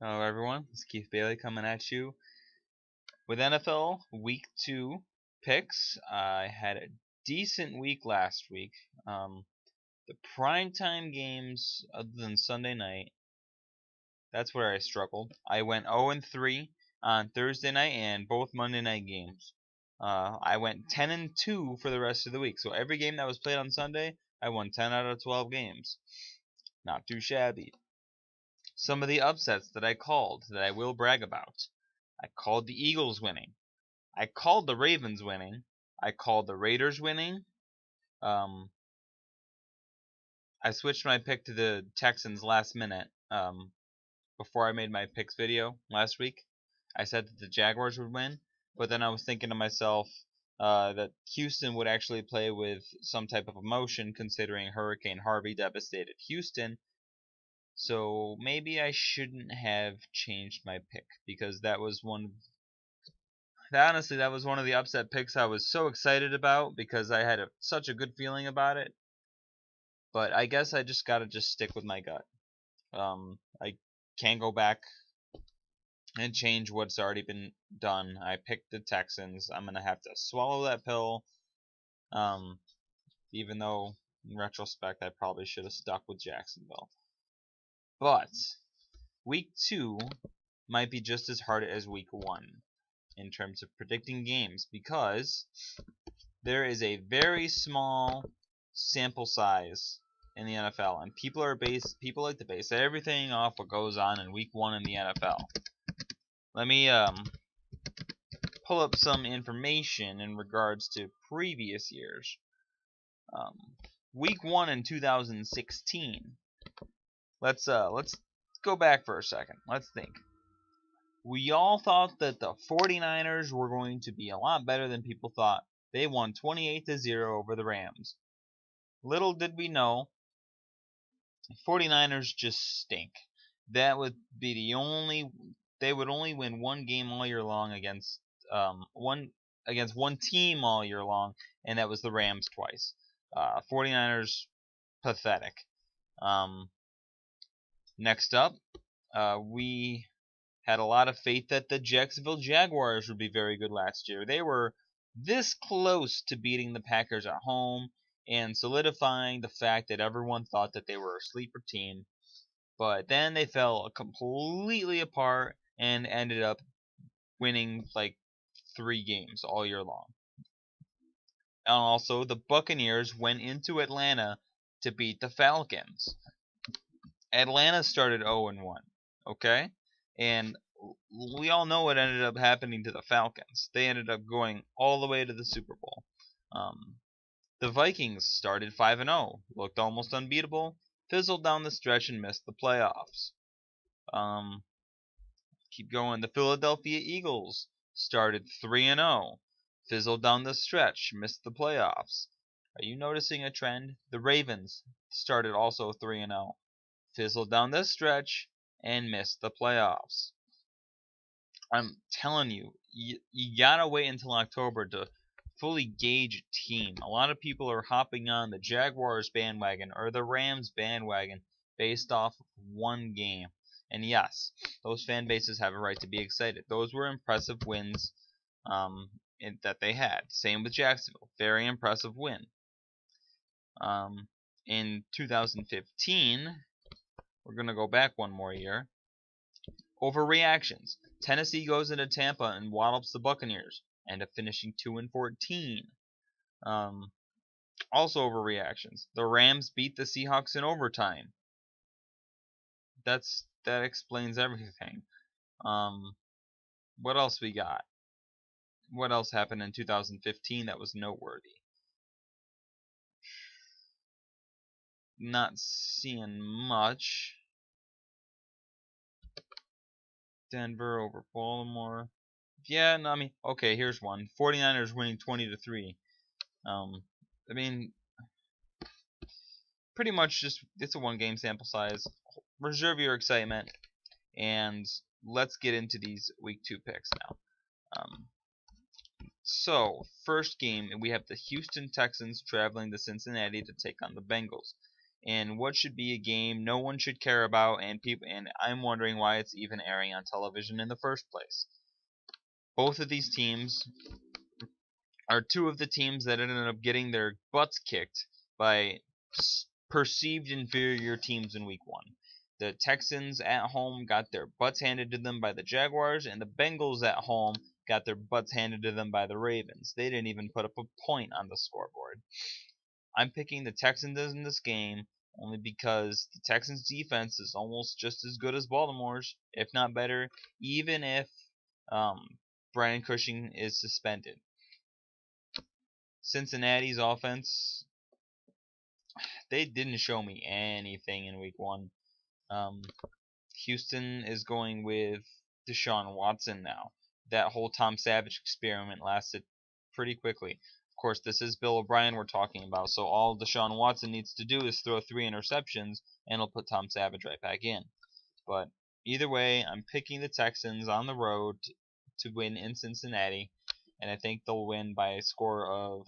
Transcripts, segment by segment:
Hello, everyone. It's Keith Bailey coming at you with NFL Week 2 picks. I had a decent week last week. The primetime games, other than Sunday night, that's where I struggled. I went 0-3 on Thursday night and both Monday night games. I went 10-2 for the rest of the week. So every game that was played on Sunday, I won 10 out of 12 games. Not too shabby. Some of the upsets that I called that I will brag about. I called the Eagles winning. I called the Ravens winning. I called the Raiders winning. Um, I switched my pick to the Texans last minute. Before I made my picks video last week, I said that the Jaguars would win, but then I was thinking to myself that Houston would actually play with some type of emotion considering Hurricane Harvey devastated Houston. So maybe I shouldn't have changed my pick because that was honestly that was one of the upset picks I was so excited about because I had such a good feeling about it. But I guess I just gotta stick with my gut. I can't go back and change what's already been done. I picked the Texans. I'm gonna have to swallow that pill. Um, Even though in retrospect I probably should have stuck with Jacksonville. But week 2 might be just as hard as week 1 in terms of predicting games because there is a very small sample size in the NFL, and people like to base everything off what goes on in week 1 in the NFL. Let me pull up some information in regards to previous years. Week 1 in 2016. Let's go back for a second. Let's think. We all thought that the 49ers were going to be a lot better than people thought. They won 28-0 over the Rams. Little did we know, 49ers just stink. That would be they would only win one game all year long against one team all year long, and that was the Rams twice. 49ers pathetic. Next up, we had a lot of faith that the Jacksonville Jaguars would be very good last year. They were this close to beating the Packers at home and solidifying the fact that everyone thought that they were a sleeper team. But then they fell completely apart and ended up winning like 3 games all year long. And also, the Buccaneers went into Atlanta to beat the Falcons. Atlanta started 0-1, okay? And we all know what ended up happening to the Falcons. They ended up going all the way to the Super Bowl. The Vikings started 5-0, looked almost unbeatable, fizzled down the stretch and missed the playoffs. Keep going. The Philadelphia Eagles started 3-0, fizzled down the stretch, missed the playoffs. Are you noticing a trend? The Ravens started also 3-0, fizzled down the stretch, and missed the playoffs. I'm telling you, you gotta wait until October to fully gauge a team. A lot of people are hopping on the Jaguars bandwagon or the Rams bandwagon based off of one game. And yes, those fan bases have a right to be excited. Those were impressive wins that they had. Same with Jacksonville. Very impressive win. In 2015, we're going to go back one more year. Overreactions. Tennessee goes into Tampa and wallops the Buccaneers, end up finishing 2-14. Also overreactions. The Rams beat the Seahawks in overtime. That explains everything. What else we got? What else happened in 2015 that was noteworthy? Not seeing much. Denver over Baltimore. Yeah, no, I mean, okay, here's one. 49ers winning 20-3. I mean, pretty much just, it's a 1 game sample size. Reserve your excitement, and let's get into these week 2 picks now. So, first game, we have the Houston Texans traveling to Cincinnati to take on the Bengals. in what should be a game no one should care about, and I'm wondering why it's even airing on television in the first place. Both of these teams are two of the teams that ended up getting their butts kicked by perceived inferior teams in week 1. The Texans at home got their butts handed to them by the Jaguars, and the Bengals at home got their butts handed to them by the Ravens. They didn't even put up a point on the scoreboard. I'm picking the Texans in this game only because the Texans defense is almost just as good as Baltimore's, if not better, even if Brian Cushing is suspended. Cincinnati's offense, they didn't show me anything in week 1. Houston is going with Deshaun Watson now. That whole Tom Savage experiment lasted pretty quickly. Of course, this is Bill O'Brien we're talking about, so all Deshaun Watson needs to do is throw 3 interceptions, and he'll put Tom Savage right back in. But either way, I'm picking the Texans on the road to win in Cincinnati, and I think they'll win by a score of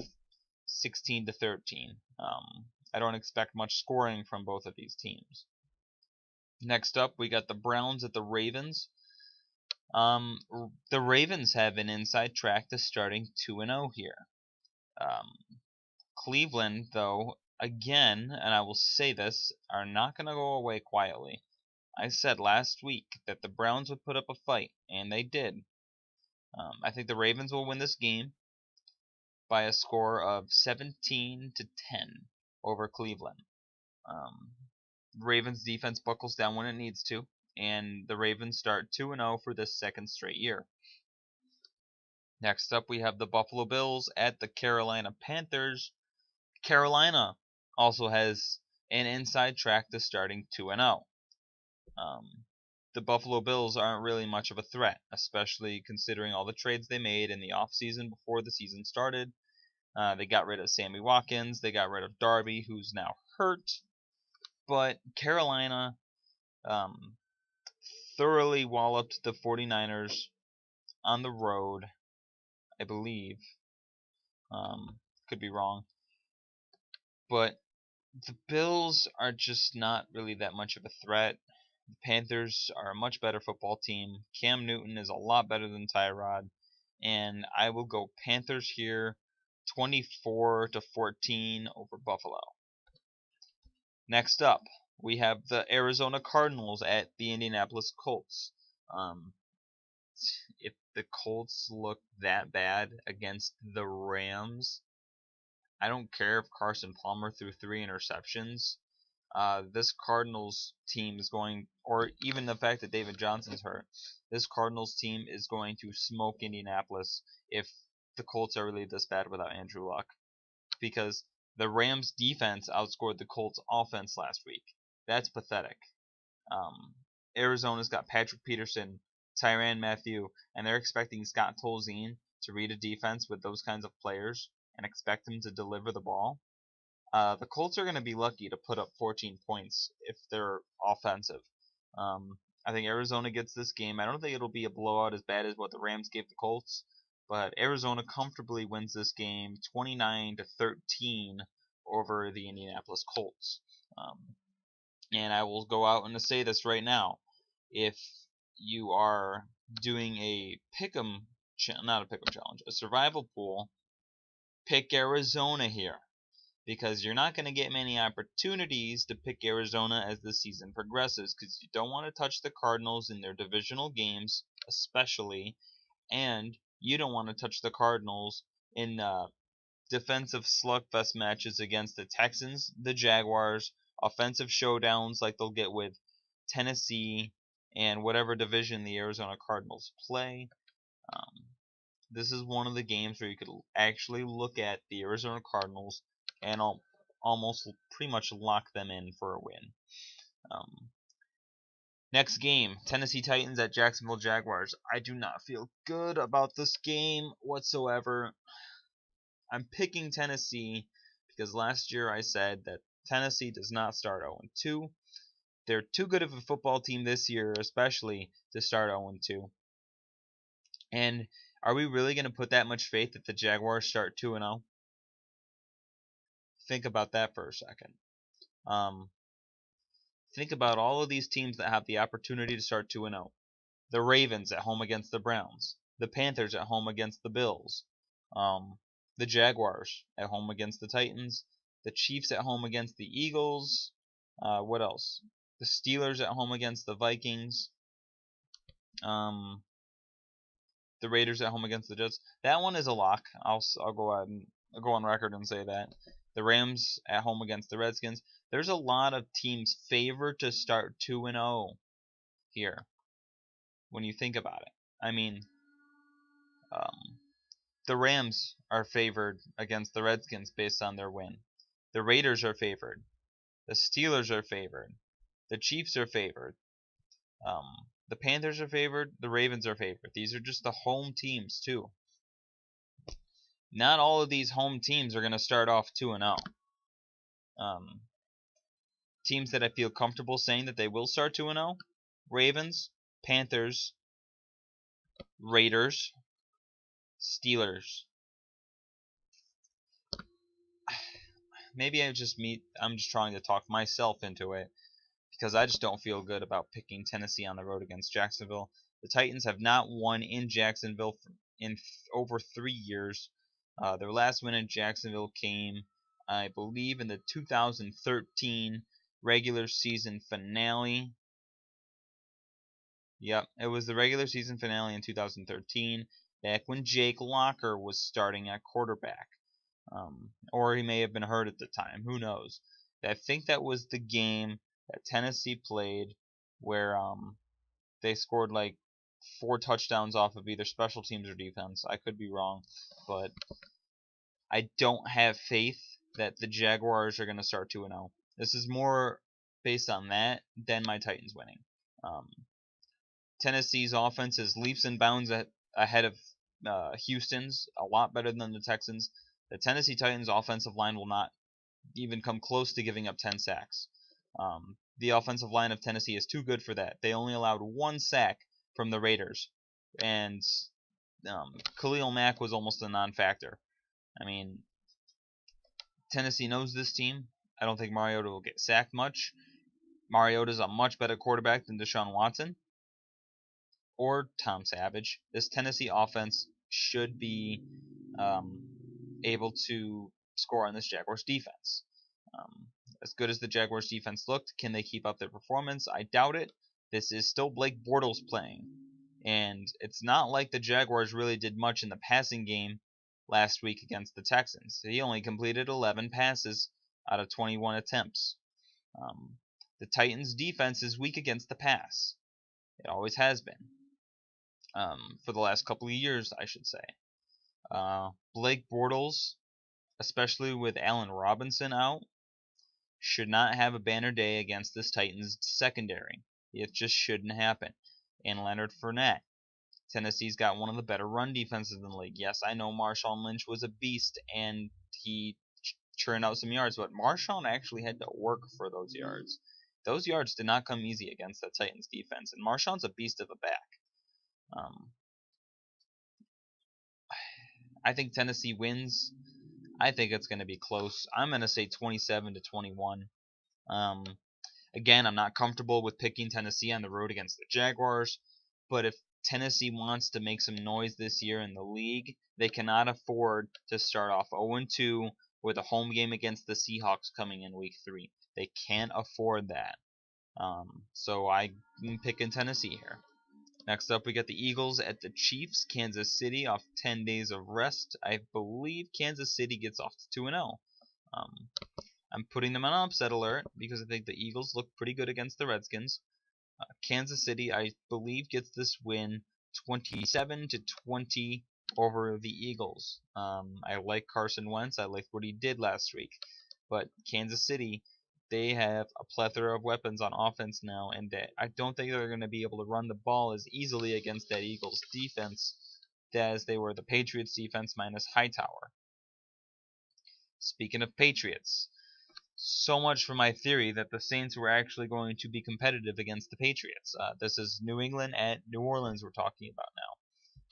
16-13. I don't expect much scoring from both of these teams. Next up, we got the Browns at the Ravens. The Ravens have an inside track to starting 2-0 here. Cleveland, though, again, and I will say this, are not going to go away quietly. I said last week that the Browns would put up a fight, and they did. I think the Ravens will win this game by a score of 17-10 over Cleveland. Ravens defense buckles down when it needs to, and the Ravens start 2-0 for this second straight year. Next up, we have the Buffalo Bills at the Carolina Panthers. Carolina also has an inside track to starting 2-0. The Buffalo Bills aren't really much of a threat, especially considering all the trades they made in the offseason before the season started. They got rid of Sammy Watkins. They got rid of Darby, who's now hurt. But Carolina thoroughly walloped the 49ers on the road, I believe. Could be wrong. But the Bills are just not really that much of a threat. The Panthers are a much better football team. Cam Newton is a lot better than Tyrod. And I will go Panthers here, 24-14 over Buffalo. Next up, we have the Arizona Cardinals at the Indianapolis Colts. If the Colts look that bad against the Rams, I don't care if Carson Palmer threw 3 interceptions. This Cardinals team is going, or even the fact that David Johnson's hurt, this Cardinals team is going to smoke Indianapolis if the Colts are really this bad without Andrew Luck. Because the Rams defense outscored the Colts offense last week. That's pathetic. Arizona's got Patrick Peterson, Tyrann Mathieu, and they're expecting Scott Tolzien to read a defense with those kinds of players and expect him to deliver the ball. The Colts are going to be lucky to put up 14 points if they're offensive. I think Arizona gets this game. I don't think it'll be a blowout as bad as what the Rams gave the Colts, but Arizona comfortably wins this game 29-13 over the Indianapolis Colts. And I will go out and say this right now. If you are doing a pick'em, not a pick'em challenge, a survival pool, pick Arizona here. Because you're not going to get many opportunities to pick Arizona as the season progresses, because you don't want to touch the Cardinals in their divisional games, especially, and you don't want to touch the Cardinals in defensive slugfest matches against the Texans, the Jaguars, offensive showdowns like they'll get with Tennessee, and whatever division the Arizona Cardinals play. This is one of the games where you could actually look at the Arizona Cardinals and almost pretty much lock them in for a win. Next game, Tennessee Titans at Jacksonville Jaguars. I do not feel good about this game whatsoever. I'm picking Tennessee because last year I said that Tennessee does not start 0-2. They're too good of a football team this year, especially to start 0-2. And are we really going to put that much faith that the Jaguars start 2-0? Think about that for a second. Think about all of these teams that have the opportunity to start 2-0. The Ravens at home against the Browns. The Panthers at home against the Bills. The Jaguars at home against the Titans. The Chiefs at home against the Eagles. What else? The Steelers at home against the Vikings. The Raiders at home against the Jets. That one is a lock. I'll go ahead and I'll go on record and say that. The Rams at home against the Redskins. There's a lot of teams favored to start 2-0 here when you think about it. I mean, the Rams are favored against the Redskins based on their win. The Raiders are favored. The Steelers are favored. The Chiefs are favored. The Panthers are favored. The Ravens are favored. These are just the home teams too. Not all of these home teams are going to start off 2-0. Teams that I feel comfortable saying that they will start 2-0: Ravens, Panthers, Raiders, Steelers. Maybe I'm just trying to talk myself into it because I just don't feel good about picking Tennessee on the road against Jacksonville. The Titans have not won in Jacksonville in over 3 years. Their last win in Jacksonville came, I believe, in the 2013 regular season finale. Yep, it was the regular season finale in 2013, back when Jake Locker was starting at quarterback. Or he may have been hurt at the time. Who knows? I think that was the game that Tennessee played where they scored like 4 touchdowns off of either special teams or defense. I could be wrong, but I don't have faith that the Jaguars are going to start 2-0. This is more based on that than my Titans winning. Tennessee's offense is leaps and bounds ahead of Houston's, a lot better than the Texans. The Tennessee Titans offensive line will not even come close to giving up 10 sacks. The offensive line of Tennessee is too good for that. They only allowed 1 sack from the Raiders, and Khalil Mack was almost a non-factor. I mean, Tennessee knows this team. I don't think Mariota will get sacked much. Mariota's a much better quarterback than Deshaun Watson or Tom Savage. This Tennessee offense should be able to score on this Jaguars defense. As good as the Jaguars defense looked, can they keep up their performance? I doubt it. This is still Blake Bortles playing, and it's not like the Jaguars really did much in the passing game last week against the Texans. He only completed 11 passes out of 21 attempts. The Titans' defense is weak against the pass. It always has been. For the last couple of years, I should say. Blake Bortles, especially with Allen Robinson out, should not have a banner day against this Titans secondary. It just shouldn't happen. And Leonard Fournette. Tennessee's got one of the better run defenses in the league. Yes, I know Marshawn Lynch was a beast and he churned out some yards, but Marshawn actually had to work for those yards. Those yards did not come easy against the Titans defense, and Marshawn's a beast of a back. I think Tennessee wins. I think it's going to be close. I'm going to say 27-21. Again, I'm not comfortable with picking Tennessee on the road against the Jaguars, but if Tennessee wants to make some noise this year in the league, they cannot afford to start off 0-2 with a home game against the Seahawks coming in week 3. They can't afford that. So I'm picking Tennessee here. Next up, we got the Eagles at the Chiefs. Kansas City off 10 days of rest. I believe Kansas City gets off to 2-0. I'm putting them on upset alert because I think the Eagles look pretty good against the Redskins. Kansas City, I believe, gets this win 27-20 over the Eagles. I like Carson Wentz. I liked what he did last week. But Kansas City, they have a plethora of weapons on offense now, and I don't think they're going to be able to run the ball as easily against that Eagles defense as they were the Patriots defense minus Hightower. Speaking of Patriots, so much for my theory that the Saints were actually going to be competitive against the Patriots. This is New England at New Orleans we're talking about now.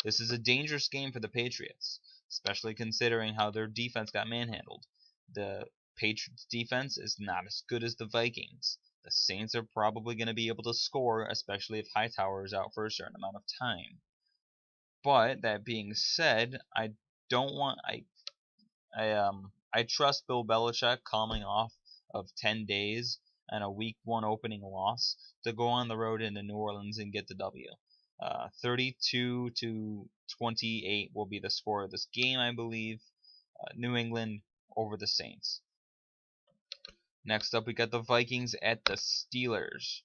This is a dangerous game for the Patriots, especially considering how their defense got manhandled. The Patriots defense is not as good as the Vikings. The Saints are probably going to be able to score, especially if Hightower is out for a certain amount of time. But that being said, I don't want I trust Bill Belichick coming off of 10 days and a week 1 opening loss to go on the road into New Orleans and get the W. 32-28 will be the score of this game, I believe. New England over the Saints. Next up, we got the Vikings at the Steelers.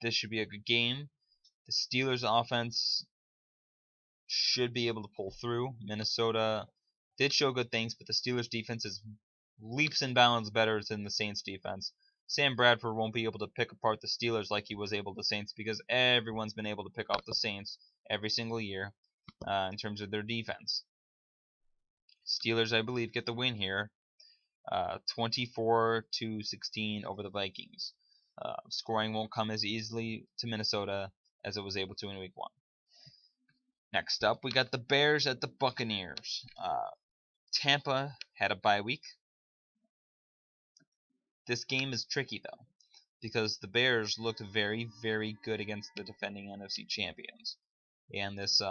This should be a good game. The Steelers offense should be able to pull through. Minnesota did show good things, but the Steelers defense is leaps and bounds better than the Saints defense. Sam Bradford won't be able to pick apart the Steelers like he was able to Saints because everyone's been able to pick off the Saints every single year in terms of their defense. Steelers, I believe, get the win here, 24-16 over the Vikings. Scoring won't come as easily to Minnesota as it was able to in Week 1. Next up, we got the Bears at the Buccaneers. Tampa had a bye week. This game is tricky, though, because the Bears looked very, very good against the defending NFC champions. And this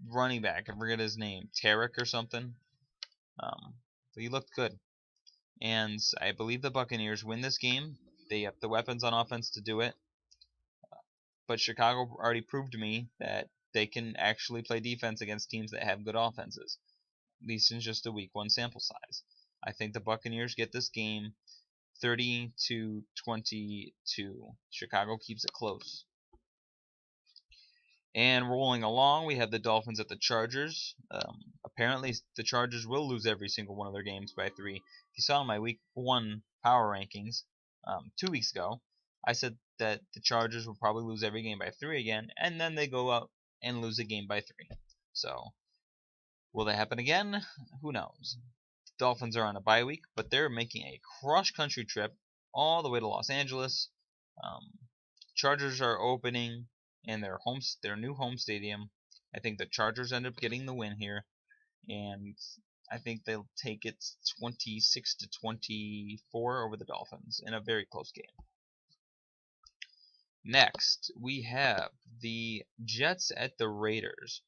running back, I forget his name, Tarek or something, he looked good. And I believe the Buccaneers win this game. They have the weapons on offense to do it. But Chicago already proved to me that they can actually play defense against teams that have good offenses, at least in just a week 1 sample size. I think the Buccaneers get this game 30-22. Chicago keeps it close. And rolling along, we have the Dolphins at the Chargers. Apparently, the Chargers will lose every single one of their games by 3. If you saw my Week 1 power rankings 2 weeks ago, I said that the Chargers will probably lose every game by 3 again, and then they go out and lose a game by 3. So, will that happen again? Who knows? The Dolphins are on a bye week, but they're making a cross-country trip all the way to Los Angeles. Chargers are opening in their new home stadium. I think the Chargers end up getting the win here, and I think they'll take it 26-24 over the Dolphins in a very close game. Next, we have the Jets at the Raiders.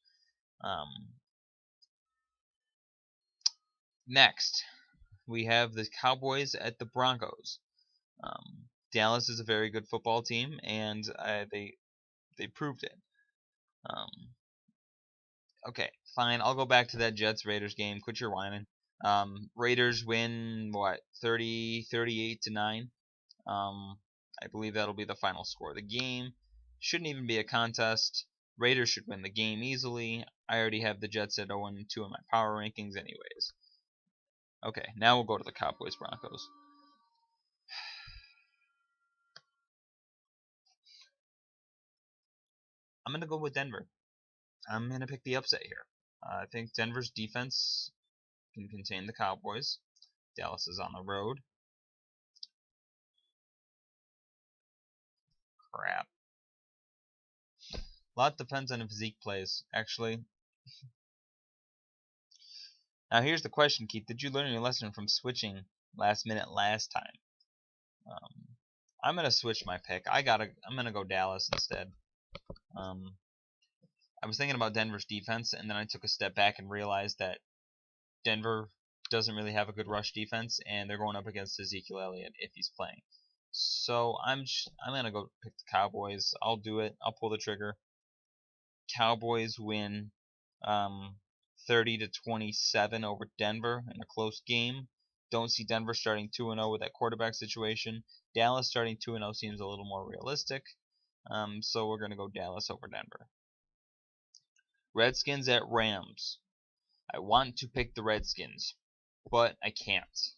Next, we have the Cowboys at the Broncos. Dallas is a very good football team, and they proved it. Okay, fine. I'll go back to that Jets-Raiders game. Quit your whining. Raiders win, 38-9. I believe that'll be the final score of the game. Shouldn't even be a contest. Raiders should win the game easily. I already have the Jets at 0-2 in my power rankings anyways. Okay, now we'll go to the Cowboys-Broncos. I'm going to go with Denver. I'm going to pick the upset here. I think Denver's defense can contain the Cowboys. Dallas is on the road. Crap. A lot depends on if Zeke plays, actually. Now here's the question, Keith. Did you learn your lesson from switching last minute last time? I'm going to switch my pick. I'm going to go Dallas instead. I was thinking about Denver's defense, and then I took a step back and realized that Denver doesn't really have a good rush defense, and they're going up against Ezekiel Elliott if he's playing. So I'm gonna go pick the Cowboys. I'll do it. I'll pull the trigger. Cowboys win 30-27 over Denver in a close game. Don't see Denver starting 2-0 with that quarterback situation. Dallas starting 2-0 seems a little more realistic. So we're gonna go Dallas over Denver. Redskins at Rams. I want to pick the Redskins, but I can't.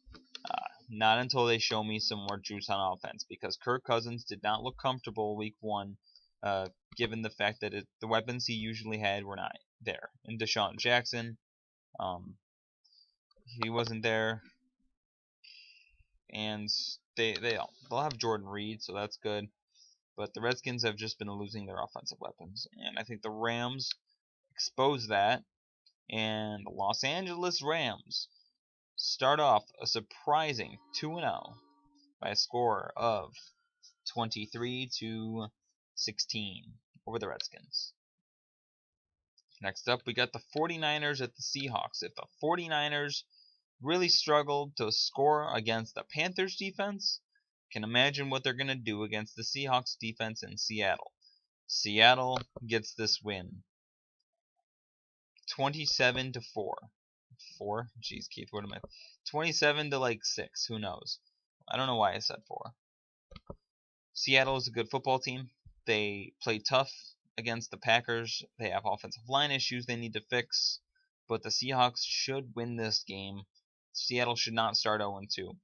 Not until they show me some more juice on offense, because Kirk Cousins did not look comfortable Week 1, given the fact that the weapons he usually had were not there. And Deshaun Jackson, he wasn't there. And they'll have Jordan Reed, so that's good. But the Redskins have just been losing their offensive weapons, and I think the Rams expose that And the Los Angeles Rams start off a surprising 2-0 by a score of 23-16 over the Redskins. Next up, we got the 49ers at the Seahawks. If the 49ers really struggled to score against the Panthers defense, you can imagine what they're going to do against the Seahawks defense in Seattle. Seattle gets this win 27-4. 4? Jeez, Keith, what am I? 27 to like 6. Who knows? I don't know why I said 4. Seattle is a good football team. They play tough against the Packers. They have offensive line issues they need to fix, but the Seahawks should win this game. Seattle should not start 0-2.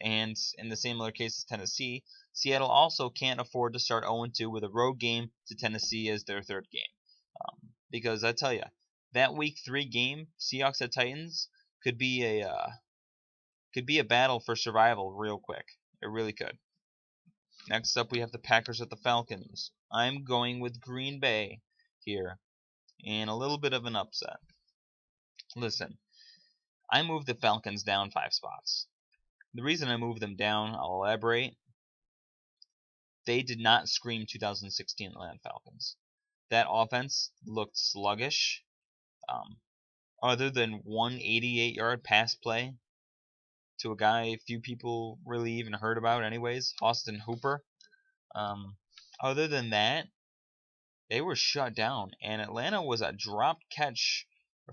And in the similar case as Tennessee, Seattle also can't afford to start 0-2 with a road game to Tennessee as their third game. Because I tell you, that Week 3 game, Seahawks at Titans, could be a battle for survival real quick. It really could. Next up, we have the Packers at the Falcons. I'm going with Green Bay here, and a little bit of an upset. Listen, I moved the Falcons down 5 spots. The reason I moved them down, I'll elaborate. They did not scream 2016 Atlanta Falcons. That offense looked sluggish. Other than one 88-yard pass play to a guy few people really even heard about anyways, Austin Hooper. Other than that, they were shut down, and Atlanta was a drop catch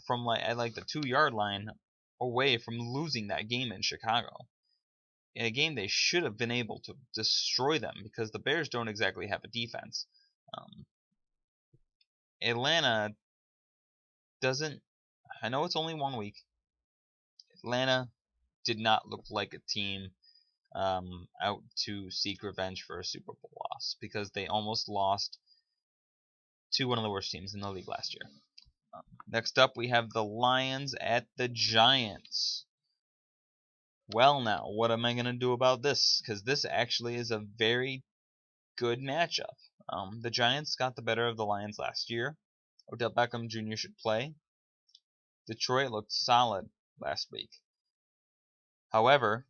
from at the 2-yard line away from losing that game in Chicago. In a game they should have been able to destroy them because the Bears don't exactly have a defense. Atlanta doesn't. I know it's only 1 week. Atlanta did not look like a team out to seek revenge for a Super Bowl loss because they almost lost to one of the worst teams in the league last year. Next up, we have the Lions at the Giants. Well, now, what am I going to do about this? Because this actually is a very good matchup. The Giants got the better of the Lions last year. Odell Beckham Jr. should play. Detroit looked solid last week. However,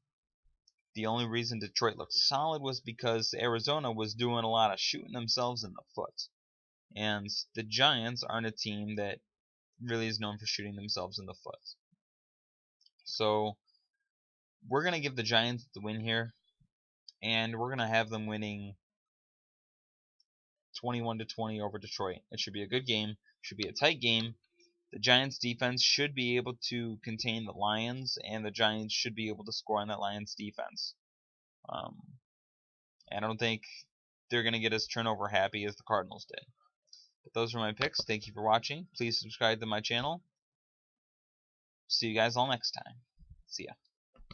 the only reason Detroit looked solid was because Arizona was doing a lot of shooting themselves in the foot. And the Giants aren't a team that really is known for shooting themselves in the foot. So we're going to give the Giants the win here, and we're going to have them winning 21-20 over Detroit. It should be a good game. It should be a tight game. The Giants defense should be able to contain the Lions, and the Giants should be able to score on that Lions defense. I don't think they're going to get as turnover happy as the Cardinals did. But those are my picks. Thank you for watching. Please subscribe to my channel. See you guys all next time. See ya.